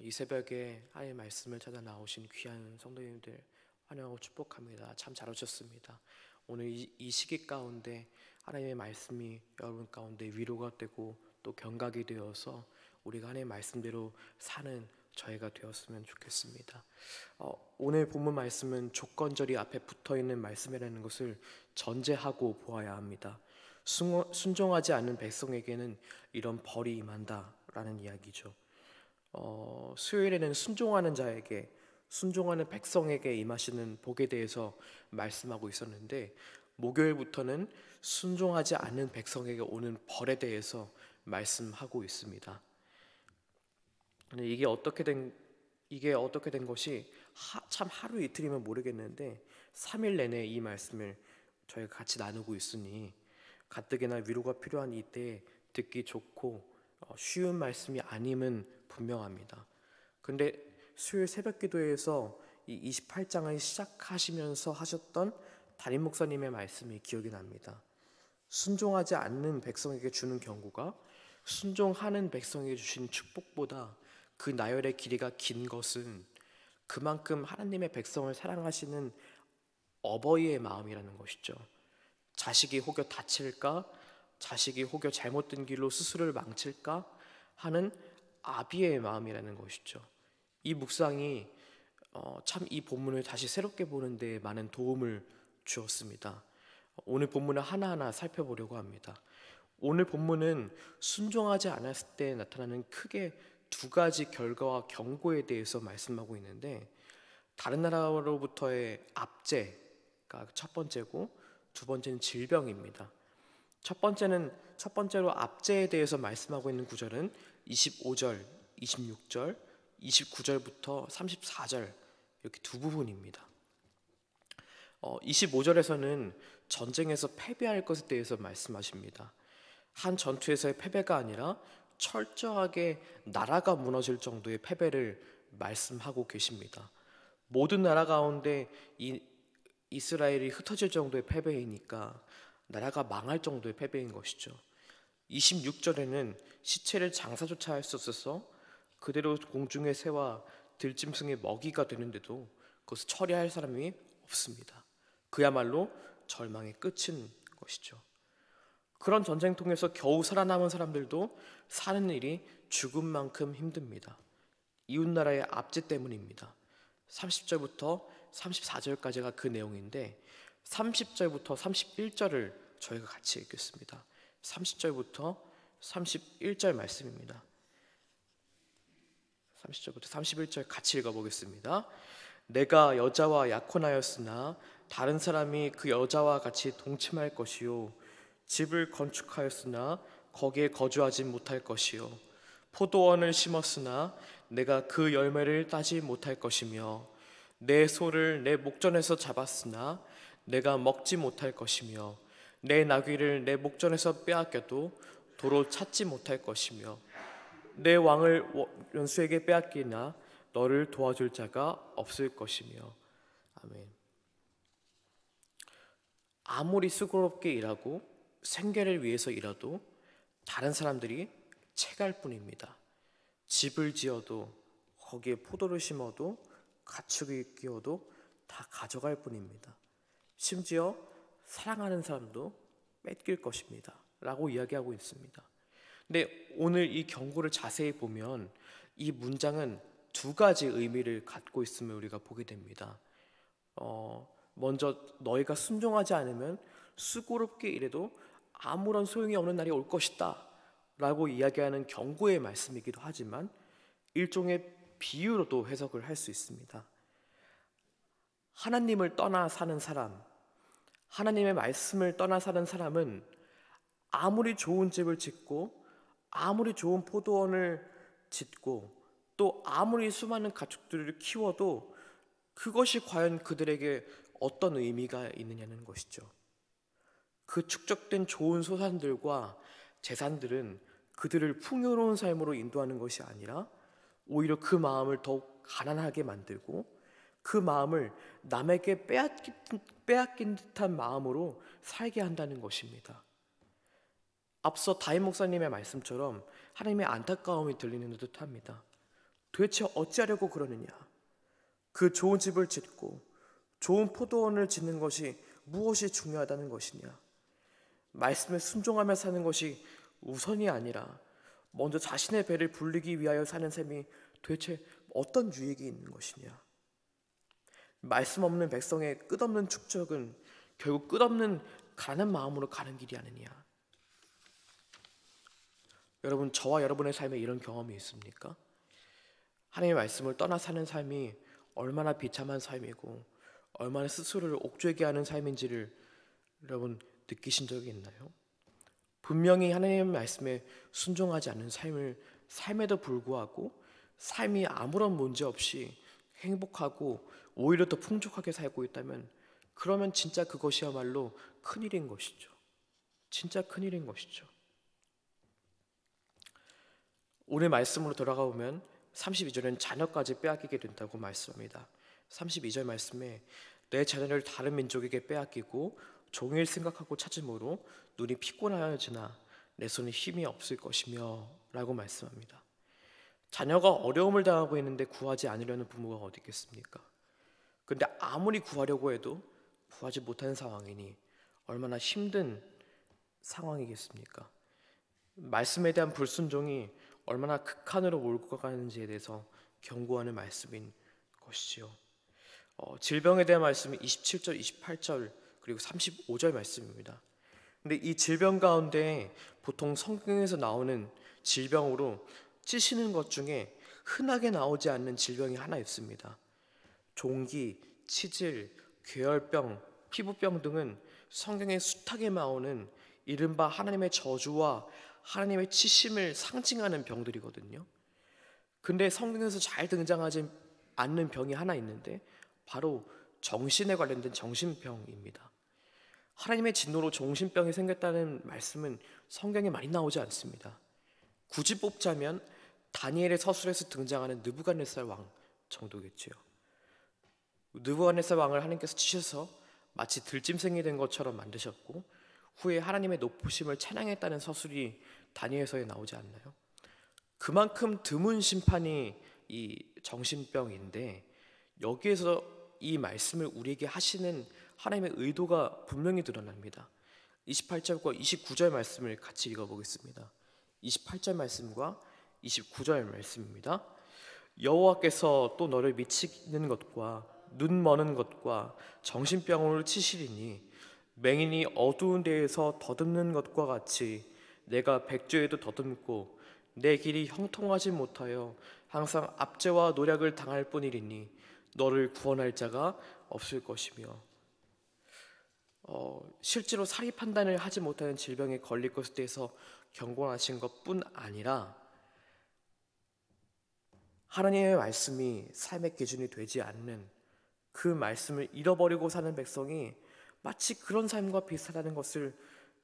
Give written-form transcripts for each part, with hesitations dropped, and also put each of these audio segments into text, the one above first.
이 새벽에 하나님의 말씀을 찾아 나오신 귀한 성도님들 환영하고 축복합니다. 참 잘 오셨습니다. 오늘 이 시기 가운데 하나님의 말씀이 여러분 가운데 위로가 되고 또 경각이 되어서 우리가 하나님의 말씀대로 사는 저희가 되었으면 좋겠습니다. 오늘 본문 말씀은 조건절이 앞에 붙어있는 말씀이라는 것을 전제하고 보아야 합니다. 순종하지 않는 백성에게는 이런 벌이 임한다라는 이야기죠. 수요일에는 순종하는 자에게, 순종하는 백성에게 임하시는 복에 대해서 말씀하고 있었는데, 목요일부터는 순종하지 않는 백성에게 오는 벌에 대해서 말씀하고 있습니다. 근데 이게 어떻게 된 것이 참 하루 이틀이면 모르겠는데 3일 내내 이 말씀을 저희가 같이 나누고 있으니 가뜩이나 위로가 필요한 이때 듣기 좋고 쉬운 말씀이 아님은 분명합니다. 근데 수요일 새벽 기도에서 이 28장을 시작하시면서 하셨던 담임 목사님의 말씀이 기억이 납니다. 순종하지 않는 백성에게 주는 경고가 순종하는 백성에게 주신 축복보다 그 나열의 길이가 긴 것은 그만큼 하나님의 백성을 사랑하시는 어버이의 마음이라는 것이죠. 자식이 혹여 다칠까? 자식이 혹여 잘못된 길로 스스로를 망칠까? 하는 아비의 마음이라는 것이죠. 이 묵상이 참 이 본문을 다시 새롭게 보는 데 많은 도움을 주었습니다. 오늘 본문을 하나하나 살펴보려고 합니다. 오늘 본문은 순종하지 않았을 때 나타나는 크게 두 가지 결과와 경고에 대해서 말씀하고 있는데, 다른 나라로부터의 압제가 첫 번째고 두 번째는 질병입니다. 첫 번째로 압제에 대해서 말씀하고 있는 구절은 25절, 26절, 29절부터 34절 이렇게 두 부분입니다. 25절에서는 전쟁에서 패배할 것에 대해서 말씀하십니다. 한 전투에서의 패배가 아니라 철저하게 나라가 무너질 정도의 패배를 말씀하고 계십니다. 모든 나라 가운데 이스라엘이 흩어질 정도의 패배이니까 나라가 망할 정도의 패배인 것이죠. 26절에는 시체를 장사조차 할 수 없어서 그대로 공중의 새와 들짐승의 먹이가 되는데도 그것을 처리할 사람이 없습니다. 그야말로 절망의 끝인 것이죠. 그런 전쟁통에서 겨우 살아남은 사람들도 사는 일이 죽음만큼 힘듭니다. 이웃나라의 압제 때문입니다. 30절부터 34절까지가 그 내용인데 30절부터 31절을 저희가 같이 읽겠습니다. 30절부터 31절 말씀입니다. 30절부터 31절 같이 읽어보겠습니다. 내가 여자와 약혼하였으나 다른 사람이 그 여자와 같이 동침할 것이요, 집을 건축하였으나 거기에 거주하지 못할 것이요, 포도원을 심었으나 내가 그 열매를 따지 못할 것이며, 내 소를 내 목전에서 잡았으나 내가 먹지 못할 것이며, 내 나귀를 내 목전에서 빼앗겨도 도로 찾지 못할 것이며, 내 왕을 원수에게 빼앗기나 너를 도와줄 자가 없을 것이며. 아멘. 아무리 수고롭게 일하고 생계를 위해서 일해도 다른 사람들이 채갈 뿐입니다. 집을 지어도 거기에 포도를 심어도 가축이 끼워도 다 가져갈 뿐입니다. 심지어 사랑하는 사람도 뺏길 것입니다 라고 이야기하고 있습니다. 근데 오늘 이 경고를 자세히 보면 이 문장은 두 가지 의미를 갖고 있음을 우리가 보게 됩니다. 먼저 너희가 순종하지 않으면 수고롭게 일해도 아무런 소용이 없는 날이 올 것이다 라고 이야기하는 경고의 말씀이기도 하지만 일종의 비유로도 해석을 할 수 있습니다. 하나님을 떠나 사는 사람, 하나님의 말씀을 떠나 사는 사람은 아무리 좋은 집을 짓고 아무리 좋은 포도원을 짓고 또 아무리 수많은 가축들을 키워도 그것이 과연 그들에게 어떤 의미가 있느냐는 것이죠. 그 축적된 좋은 소산들과 재산들은 그들을 풍요로운 삶으로 인도하는 것이 아니라 오히려 그 마음을 더욱 가난하게 만들고 그 마음을 남에게 빼앗긴 듯한 마음으로 살게 한다는 것입니다. 앞서 다임 목사님의 말씀처럼 하나님의 안타까움이 들리는 듯합니다. 도대체 어찌하려고 그러느냐? 그 좋은 집을 짓고 좋은 포도원을 짓는 것이 무엇이 중요하다는 것이냐? 말씀에 순종하며 사는 것이 우선이 아니라 먼저 자신의 배를 불리기 위하여 사는 삶이 도대체 어떤 유익이 있는 것이냐? 말씀 없는 백성의 끝없는 축적은 결국 끝없는 가난한 마음으로 가는 길이 아니냐? 여러분, 저와 여러분의 삶에 이런 경험이 있습니까? 하나님의 말씀을 떠나 사는 삶이 얼마나 비참한 삶이고 얼마나 스스로를 옥죄게 하는 삶인지를 여러분 느끼신 적이 있나요? 분명히 하나님의 말씀에 순종하지 않는 삶에도 불구하고 삶이 아무런 문제 없이 행복하고 오히려 더 풍족하게 살고 있다면, 그러면 진짜 그것이야말로 큰일인 것이죠. 진짜 큰일인 것이죠. 오늘 말씀으로 돌아가 보면 32절은 자녀까지 빼앗기게 된다고 말씀합니다. 32절 말씀에 내 자녀를 다른 민족에게 빼앗기고 종일 생각하고 찾음으로 눈이 피곤하여지나 내 손에 힘이 없을 것이며 라고 말씀합니다. 자녀가 어려움을 당하고 있는데 구하지 않으려는 부모가 어디 있겠습니까? 그런데 아무리 구하려고 해도 구하지 못하는 상황이니 얼마나 힘든 상황이겠습니까? 말씀에 대한 불순종이 얼마나 극한으로 몰고 가는지에 대해서 경고하는 말씀인 것이지요. 질병에 대한 말씀이 27절, 28절 그리고 35절 말씀입니다. 근데 이 질병 가운데 보통 성경에서 나오는 질병으로 찌시는 것 중에 흔하게 나오지 않는 질병이 하나 있습니다. 종기, 치질, 괴혈병, 피부병 등은 성경에 숱하게 나오는 이른바 하나님의 저주와 하나님의 치심을 상징하는 병들이거든요. 근데 성경에서 잘 등장하지 않는 병이 하나 있는데 바로 정신에 관련된 정신병입니다. 하나님의 진노로 정신병이 생겼다는 말씀은 성경에 많이 나오지 않습니다. 굳이 뽑자면 다니엘의 서술에서 등장하는 느부갓네살 왕 정도겠지요. 느부갓네살 왕을 하나님께서 치셔서 마치 들짐승이 된 것처럼 만드셨고 후에 하나님의 높으심을 찬양했다는 서술이 다니엘서에 나오지 않나요? 그만큼 드문 심판이 이 정신병인데 여기에서 이 말씀을 우리에게 하시는 하나님의 의도가 분명히 드러납니다. 28절과 29절 말씀을 같이 읽어보겠습니다. 28절 말씀과 29절 말씀입니다. 여호와께서 또 너를 미치는 것과 눈 머는 것과 정신병으로 치시리니 맹인이 어두운 데에서 더듬는 것과 같이 내가 백주에도 더듬고 내 길이 형통하지 못하여 항상 압제와 노략을 당할 뿐이리니 너를 구원할 자가 없을 것이며, 실제로 사리 판단을 하지 못하는 질병에 걸릴 것에 대해서 경고하신 것뿐 아니라 하나님의 말씀이 삶의 기준이 되지 않는 그 말씀을 잃어버리고 사는 백성이 마치 그런 삶과 비슷하다는 것을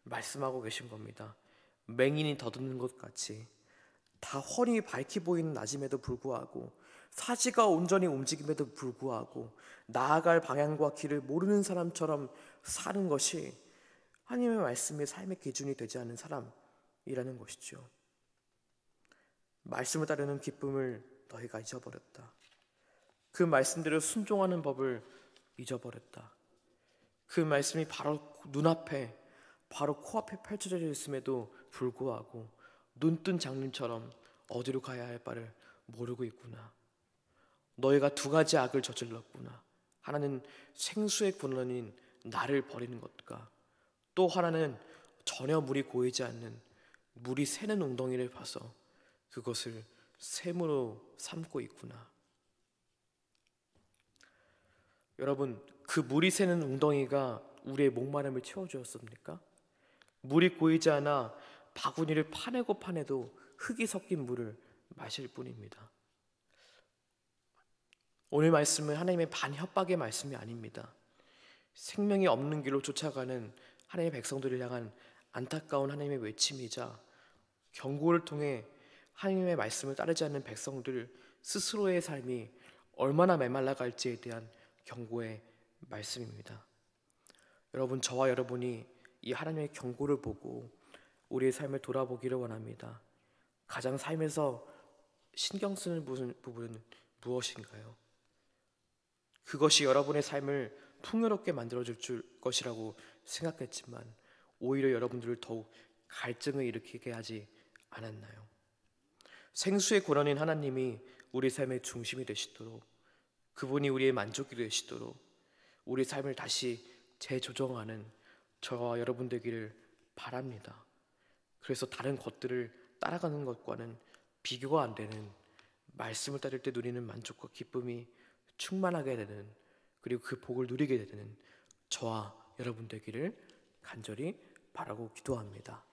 말씀하고 계신 겁니다. 맹인이 더듬는 것 같이 다 훤히 밝히 보이는 낮임에도 불구하고 사지가 온전히 움직임에도 불구하고 나아갈 방향과 길을 모르는 사람처럼 사는 것이 하나님의 말씀이 삶의 기준이 되지 않는 사람이라는 것이죠. 말씀을 따르는 기쁨을 너희가 잊어버렸다. 그 말씀대로 순종하는 법을 잊어버렸다. 그 말씀이 바로 눈앞에, 바로 코앞에 펼쳐져 있음에도 불구하고 눈뜬 장님처럼 어디로 가야 할 바를 모르고 있구나. 너희가 두 가지 악을 저질렀구나. 하나는 생수의 근원인 나를 버리는 것과 또 하나는 전혀 물이 고이지 않는 물이 새는 웅덩이를 봐서 그것을 샘으로 삼고 있구나. 여러분, 그 물이 새는 웅덩이가 우리의 목마름을 채워주었습니까? 물이 고이지 않아 바구니를 파내고 파내도 흙이 섞인 물을 마실 뿐입니다. 오늘 말씀은 하나님의 반협박의 말씀이 아닙니다. 생명이 없는 길로 쫓아가는 하나님의 백성들을 향한 안타까운 하나님의 외침이자 경고를 통해 하나님의 말씀을 따르지 않는 백성들 스스로의 삶이 얼마나 메말라 갈지에 대한 경고의 말씀입니다. 여러분, 저와 여러분이 이 하나님의 경고를 보고 우리의 삶을 돌아보기를 원합니다. 가장 삶에서 신경 쓰는 부분은 무엇인가요? 그것이 여러분의 삶을 풍요롭게 만들어줄 것이라고 생각했지만 오히려 여러분들을 더욱 갈증을 일으키게 하지 않았나요? 생수의 근원인 하나님이 우리 삶의 중심이 되시도록, 그분이 우리의 만족이 되시도록 우리 삶을 다시 재조정하는 저와 여러분 되기를 바랍니다. 그래서 다른 것들을 따라가는 것과는 비교가 안 되는, 말씀을 따를 때 누리는 만족과 기쁨이 충만하게 되는, 그리고 그 복을 누리게 되는 저와 여러분 되기를 간절히 바라고 기도합니다.